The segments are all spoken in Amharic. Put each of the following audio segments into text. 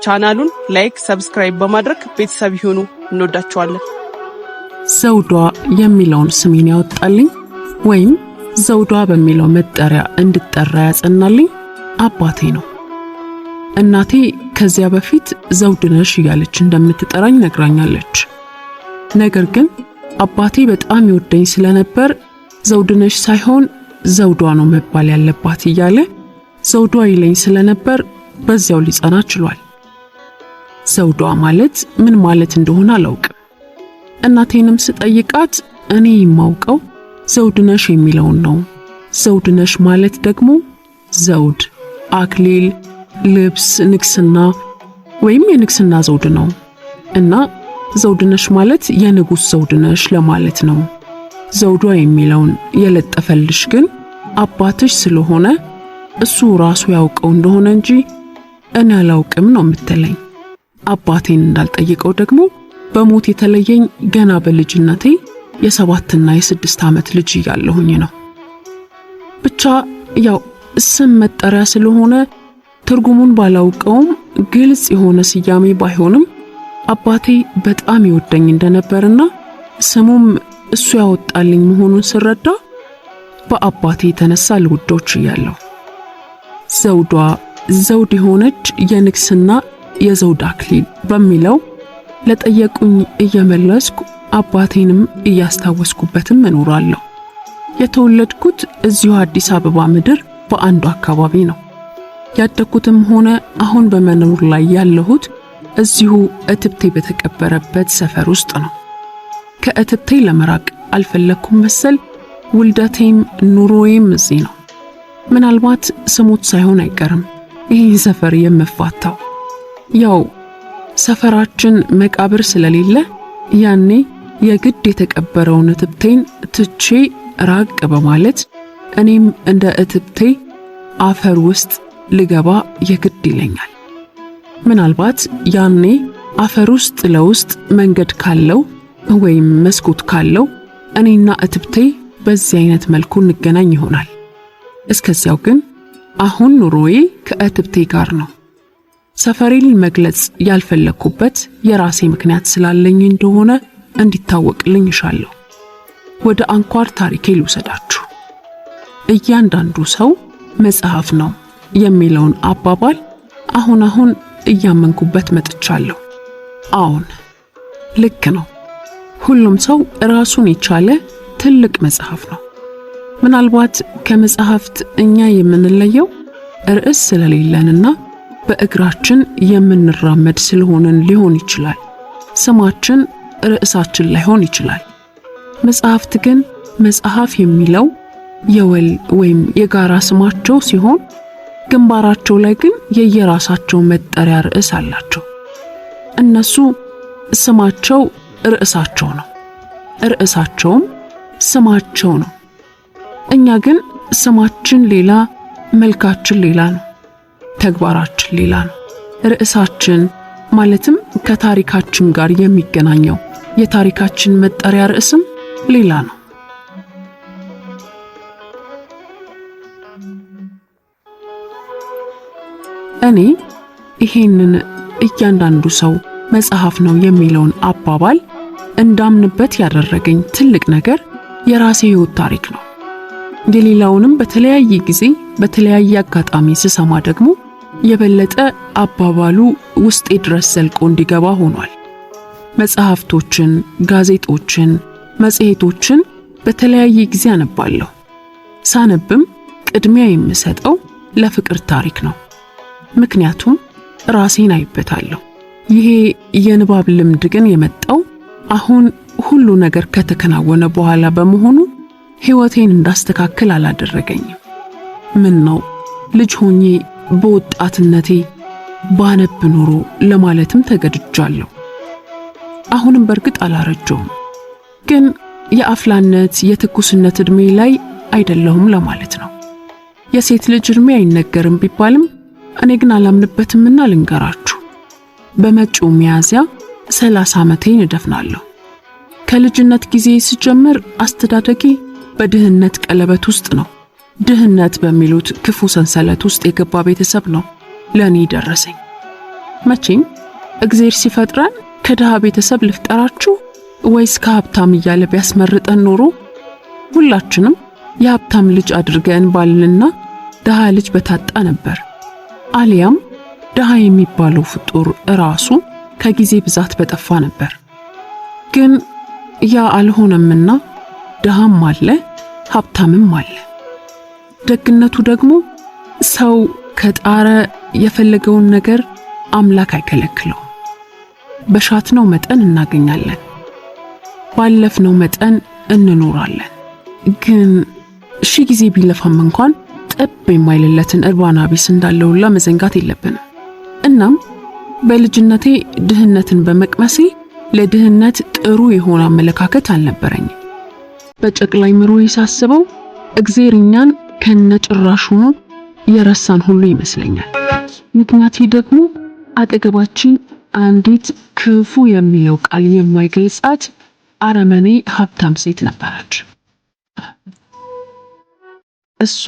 ቻናሉን ላይክ፣ ሰብስክራይብ በማድረግ ቤተሰብ ይሁኑ። እንወዳችኋለን። ዘውዷ የሚለውን ስሜን ያወጣልኝ ወይም ዘውዷ በሚለው መጠሪያ እንድጠራ ያጸናልኝ አባቴ ነው። እናቴ ከዚያ በፊት ዘውድነሽ እያለች እንደምትጠራኝ ነግራኛለች። ነገር ግን አባቴ በጣም ይወደኝ ስለነበር ዘውድነሽ ሳይሆን ዘውዷ ነው መባል ያለባት እያለ ዘውዷ ይለኝ ስለነበር በዚያው ሊጸና ችሏል። ዘውዷ ማለት ምን ማለት እንደሆነ አላውቅም። እናቴንም ስጠይቃት እኔ የማውቀው ዘውድነሽ የሚለውን ነው። ዘውድነሽ ማለት ደግሞ ዘውድ፣ አክሊል፣ ልብስ፣ ንግስና ወይም የንግስና ዘውድ ነው እና ዘውድነሽ ማለት የንጉስ ዘውድነሽ ለማለት ነው። ዘውዷ የሚለውን የለጠፈልሽ ግን አባትሽ ስለሆነ እሱ ራሱ ያውቀው እንደሆነ እንጂ እኔ አላውቅም ነው የምትለኝ። አባቴን እንዳልጠይቀው ደግሞ በሞት የተለየኝ ገና በልጅነቴ የ7 እና የ6 ዓመት ልጅ እያለሁኝ ነው። ብቻ ያው ስም መጠሪያ ስለሆነ ትርጉሙን ባላውቀውም ግልጽ የሆነ ስያሜ ባይሆንም አባቴ በጣም ይወደኝ እንደነበርና ስሙም እሱ ያወጣልኝ መሆኑን ስረዳ በአባቴ የተነሳ ልውዶች እያለሁ ዘውዷ ዘውድ የሆነች የንግስና የዘውድ አክሊል በሚለው ለጠየቁኝ እየመለስኩ አባቴንም እያስታወስኩበትም እኖራለሁ። የተወለድኩት እዚሁ አዲስ አበባ ምድር በአንዱ አካባቢ ነው። ያደግኩትም ሆነ አሁን በመኖር ላይ ያለሁት እዚሁ እትብቴ በተቀበረበት ሰፈር ውስጥ ነው። ከእትብቴ ለመራቅ አልፈለኩም መሰል ውልደቴም ኑሮዬም እዚህ ነው። ምናልባት ስሞት ሳይሆን አይቀርም ይህ ሰፈር የምፋታው። ያው ሰፈራችን መቃብር ስለሌለ ያኔ የግድ የተቀበረውን እትብቴን ትቼ ራቅ በማለት እኔም እንደ እትብቴ አፈር ውስጥ ልገባ የግድ ይለኛል። ምናልባት ያኔ አፈር ውስጥ ለውስጥ መንገድ ካለው ወይም መስኮት ካለው እኔና እትብቴ በዚህ አይነት መልኩ እንገናኝ ይሆናል። እስከዚያው ግን አሁን ኑሮዬ ከእትብቴ ጋር ነው። ሰፈሬን መግለጽ ያልፈለኩበት የራሴ ምክንያት ስላለኝ እንደሆነ እንዲታወቅልኝ እሻለሁ። ወደ አንኳር ታሪኬ ልውሰዳችሁ። እያንዳንዱ ሰው መጽሐፍ ነው የሚለውን አባባል አሁን እያመንኩበት መጥቻለሁ። አዎን ልክ ነው። ሁሉም ሰው ራሱን የቻለ ትልቅ መጽሐፍ ነው። ምናልባት ከመጽሐፍት እኛ የምንለየው ርዕስ ስለሌለንና በእግራችን የምንራመድ ስለሆነን ሊሆን ይችላል። ስማችን ርዕሳችን ላይሆን ይችላል። መጽሐፍት ግን መጽሐፍ የሚለው የወል ወይም የጋራ ስማቸው ሲሆን ግንባራቸው ላይ ግን የየራሳቸው መጠሪያ ርዕስ አላቸው። እነሱ ስማቸው ርዕሳቸው ነው፣ ርዕሳቸውም ስማቸው ነው። እኛ ግን ስማችን ሌላ፣ መልካችን ሌላ ነው፣ ተግባራችን ሌላ ነው። ርዕሳችን ማለትም ከታሪካችን ጋር የሚገናኘው የታሪካችን መጠሪያ ርዕስም ሌላ ነው። እኔ ይሄንን እያንዳንዱ ሰው መጽሐፍ ነው የሚለውን አባባል እንዳምንበት ያደረገኝ ትልቅ ነገር የራሴ ሕይወት ታሪክ ነው። የሌላውንም በተለያየ ጊዜ በተለያየ አጋጣሚ ስሰማ ደግሞ የበለጠ አባባሉ ውስጤ ድረስ ዘልቆ እንዲገባ ሆኗል። መጽሐፍቶችን፣ ጋዜጦችን፣ መጽሔቶችን በተለያየ ጊዜ አነባለሁ። ሳነብም ቅድሚያ የምሰጠው ለፍቅር ታሪክ ነው። ምክንያቱም ራሴን አይበታለሁ። ይሄ የንባብ ልምድ ግን የመጣው አሁን ሁሉ ነገር ከተከናወነ በኋላ በመሆኑ ሕይወቴን እንዳስተካክል አላደረገኝም። ምን ነው ልጅ ሆኜ በወጣትነቴ ባነብ ኖሮ ለማለትም ተገድጃለሁ። አሁንም በርግጥ አላረጀውም፣ ግን የአፍላነት የትኩስነት ዕድሜ ላይ አይደለሁም ለማለት ነው። የሴት ልጅ ዕድሜ አይነገርም ቢባልም እኔ ግን አላምንበትምና ልንገራችሁ። በመጪው ሚያዝያ 30 ዓመቴን እደፍናለሁ። ከልጅነት ጊዜ ሲጀምር አስተዳደጌ በድህነት ቀለበት ውስጥ ነው። ድህነት በሚሉት ክፉ ሰንሰለት ውስጥ የገባ ቤተሰብ ነው ለኔ ደረሰኝ። መቼም እግዚአብሔር ሲፈጥረን ከድሃ ቤተሰብ ልፍጠራችሁ ወይስ ከሀብታም እያለ ቢያስመርጠን ኖሮ ሁላችንም የሀብታም ልጅ አድርገን ባልንና ድሃ ልጅ በታጣ ነበር። አሊያም ድሃ የሚባለው ፍጡር ራሱ ከጊዜ ብዛት በጠፋ ነበር። ግን ያ አልሆነምና ድሃም አለ ሀብታምም አለ። ደግነቱ ደግሞ ሰው ከጣረ የፈለገውን ነገር አምላክ አይከለክለውም። በሻትነው መጠን እናገኛለን፣ ባለፍነው መጠን እንኖራለን። ግን ጊዜ ቢለፋም እንኳን ጠብ የማይልለትን እርባና ቢስ እንዳለውላ መዘንጋት የለብንም። እናም በልጅነቴ ድህነትን በመቅመሴ ለድህነት ጥሩ የሆነ አመለካከት አልነበረኝም። በጨቅላይ ምሮ ሳስበው እግዚአብሔር እኛን ከነጭራሹኑ የረሳን ሁሉ ይመስለኛል። ምክንያቱ ደግሞ አጠገባችን አንዲት ክፉ የሚለው ቃል የማይገልጻት አረመኔ ሀብታም ሴት ነበረች። እሷ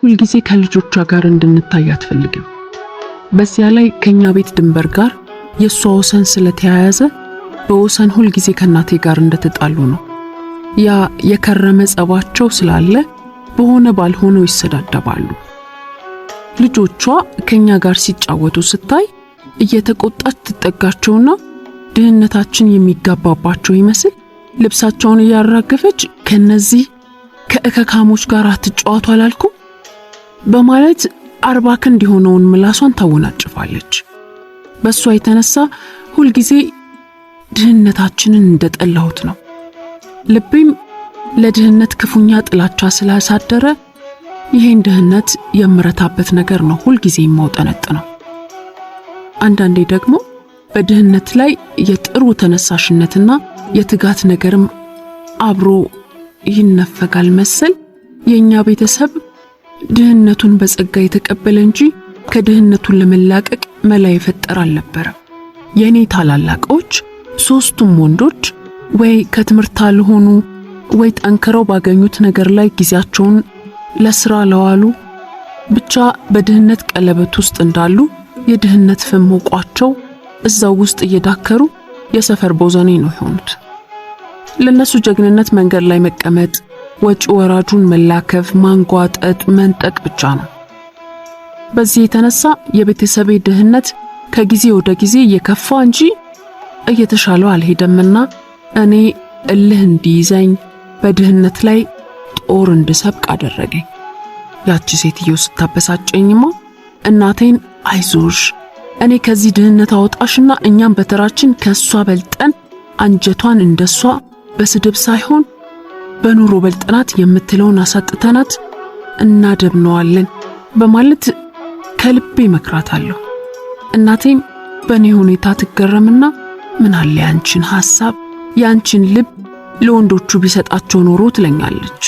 ሁልጊዜ ከልጆቿ ጋር እንድንታይ አትፈልግም። በዚያ ላይ ከኛ ቤት ድንበር ጋር የሷ ወሰን ስለተያያዘ በወሰን ሁልጊዜ ከናቴ ጋር እንደተጣሉ ነው። ያ የከረመ ጸባቸው ስላለ በሆነ ባልሆነው ይሰዳደባሉ። ልጆቿ ከኛ ጋር ሲጫወቱ ስታይ እየተቆጣች ትጠጋቸውና ድህነታችን የሚጋባባቸው ይመስል ልብሳቸውን እያራገፈች ከነዚህ ከእከካሞች ጋር አትጫወቱ አላልኩም በማለት 40 ክንድ የሆነውን ምላሷን ታወናጭፋለች። በሷ የተነሳ ሁልጊዜ ድህነታችንን እንደጠላሁት ነው። ልቤም ለድህነት ክፉኛ ጥላቻ ስላሳደረ ይሄን ድህነት የምረታበት ነገር ነው ሁልጊዜ የማውጠነጥነው። አንዳንዴ ደግሞ በድህነት ላይ የጥሩ ተነሳሽነትና የትጋት ነገርም አብሮ ይነፈጋል መሰል የኛ ቤተሰብ ድህነቱን በጸጋ የተቀበለ እንጂ ከድህነቱን ለመላቀቅ መላ የፈጠረ አልነበረም። የኔ ታላላቆች 3ቱም ወንዶች ወይ ከትምህርት አልሆኑ ወይ ጠንክረው ባገኙት ነገር ላይ ጊዜያቸውን ለስራ ለዋሉ ብቻ በድህነት ቀለበት ውስጥ እንዳሉ የድህነት ፍም ሞቋቸው እዛው ውስጥ እየዳከሩ የሰፈር ቦዘኔ ነው የሆኑት። ለነሱ ጀግንነት መንገድ ላይ መቀመጥ፣ ወጪ ወራጁን መላከፍ፣ ማንጓጠጥ፣ መንጠቅ ብቻ ነው። በዚህ የተነሳ የቤተሰቤ ድህነት ከጊዜ ወደ ጊዜ እየከፋ እንጂ እየተሻለው አልሄደምና እኔ እልህ እንዲይዘኝ በድህነት ላይ ጦር እንድሰብቅ አደረገኝ። ያቺ ሴትዮ ስታበሳጨኝማ እናቴን አይዞሽ እኔ ከዚህ ድህነት አወጣሽና እኛም በተራችን ከሷ በልጠን አንጀቷን እንደሷ በስድብ ሳይሆን በኑሮ በልጠናት የምትለውን አሳጥተናት እናደብነዋለን በማለት ከልቤ መክራታለሁ። እናቴም በእኔ ሁኔታ ትገረምና ምን አለ ያንቺን ሐሳብ ያንቺን ልብ ለወንዶቹ ቢሰጣቸው ኖሮ ትለኛለች።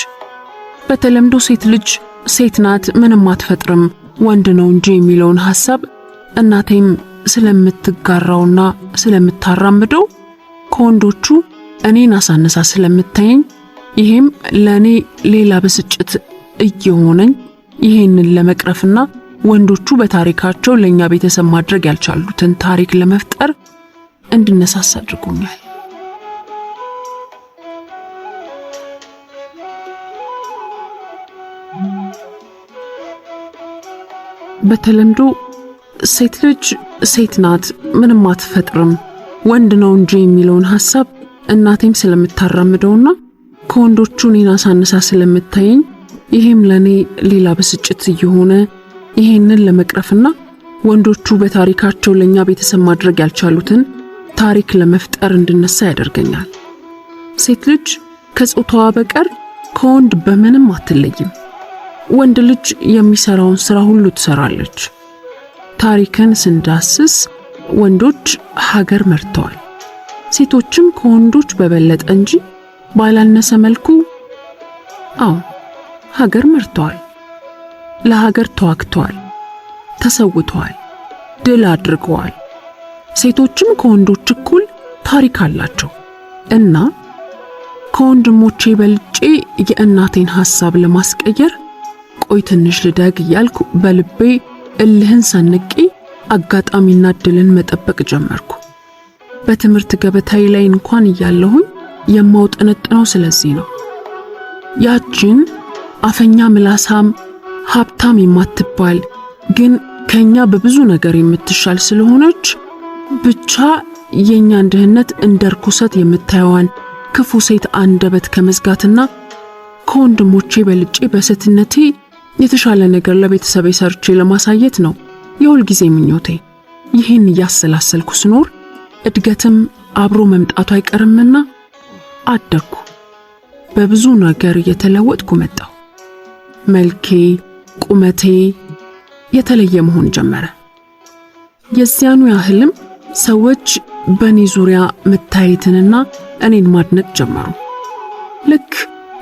በተለምዶ ሴት ልጅ ሴት ናት ምንም አትፈጥርም ወንድ ነው እንጂ የሚለውን ሐሳብ እናቴም ስለምትጋራውና ስለምታራምደው ከወንዶቹ እኔን አሳነሳ ስለምታየኝ ይሄም ለኔ ሌላ ብስጭት እየሆነኝ ይሄንን ለመቅረፍና ወንዶቹ በታሪካቸው ለኛ ቤተሰብ ማድረግ ያልቻሉትን ታሪክ ለመፍጠር እንድነሳሳ አድርጎኛል። በተለምዶ ሴት ልጅ ሴት ናት ምንም አትፈጥርም ወንድ ነው እንጂ የሚለውን ሐሳብ እናቴም ስለምታራምደውና ከወንዶቹ እኔን አሳነሳ ስለምታየኝ ይሄም ለኔ ሌላ ብስጭት እየሆነ ይሄንን ለመቅረፍና ወንዶቹ በታሪካቸው ለኛ ቤተሰብ ማድረግ ያልቻሉትን ታሪክ ለመፍጠር እንድነሳ ያደርገኛል። ሴት ልጅ ከጾታዋ በቀር ከወንድ በምንም አትለይም። ወንድ ልጅ የሚሰራውን ስራ ሁሉ ትሰራለች። ታሪክን ስንዳስስ ወንዶች ሀገር መርተዋል። ሴቶችም ከወንዶች በበለጠ እንጂ ባላነሰ መልኩ ሀገር መርተዋል። ለሀገር ተዋግተዋል፣ ተሰውተዋል፣ ድል አድርገዋል። ሴቶችም ከወንዶች እኩል ታሪክ አላቸው እና ከወንድሞቼ በልጬ የእናቴን ሐሳብ ለማስቀየር ቆይ ትንሽ ልደግ እያልኩ በልቤ እልህን ሰንቄ አጋጣሚና እድልን መጠበቅ ጀመርኩ። በትምህርት ገበታዬ ላይ እንኳን እያለሁኝ የማውጠነጥነው ስለዚህ ነው። ያችን አፈኛ ምላሳም ሀብታም የማትባል ግን ከኛ በብዙ ነገር የምትሻል ስለሆነች ብቻ የኛን ድህነት እንደ ርኩሰት የምታየዋን ክፉ ሴት አንደበት ከመዝጋትና ከወንድሞቼ በልጬ በሴትነቴ የተሻለ ነገር ለቤተሰቤ ሰርቼ ለማሳየት ነው የሁል ጊዜ ምኞቴ። ይህን እያሰላሰልኩ ስኖር እድገትም አብሮ መምጣቱ አይቀርምና አደግኩ። በብዙ ነገር እየተለወጥኩ መጣሁ። መልኬ፣ ቁመቴ የተለየ መሆን ጀመረ። የዚያኑ ያህልም ሰዎች በኔ ዙሪያ መታየትንና እኔን ማድነቅ ጀመሩ። ልክ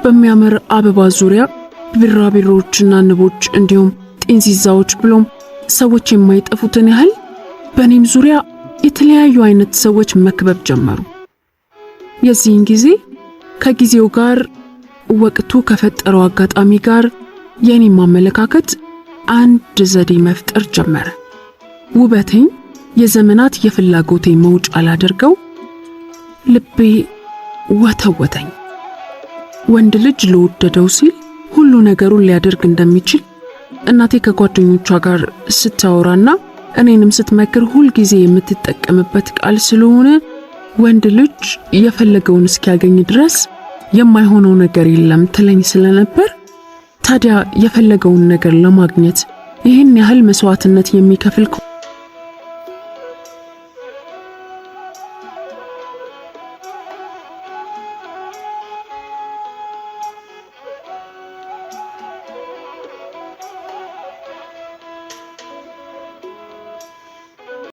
በሚያምር አበባ ዙሪያ ቢራቢሮችና ንቦች እንዲሁም ጤንዚዛዎች ብሎም ሰዎች የማይጠፉትን ያህል በኔም ዙሪያ የተለያዩ አይነት ሰዎች መክበብ ጀመሩ። የዚህን ጊዜ ከጊዜው ጋር ወቅቱ ከፈጠረው አጋጣሚ ጋር የኔ ማመለካከት አንድ ዘዴ መፍጠር ጀመረ። ውበቴን የዘመናት የፍላጎቴ መውጫ ላደርገው ልቤ ወተወተኝ። ወንድ ልጅ ለወደደው ሲል ሁሉ ነገሩን ሊያደርግ እንደሚችል እናቴ ከጓደኞቿ ጋር ስታወራና እኔንም ስትመክር ሁል ጊዜ የምትጠቀምበት ቃል ስለሆነ ወንድ ልጅ የፈለገውን እስኪያገኝ ድረስ የማይሆነው ነገር የለም ትለኝ ስለነበር ታዲያ የፈለገውን ነገር ለማግኘት ይህን ያህል መስዋዕትነት የሚከፍል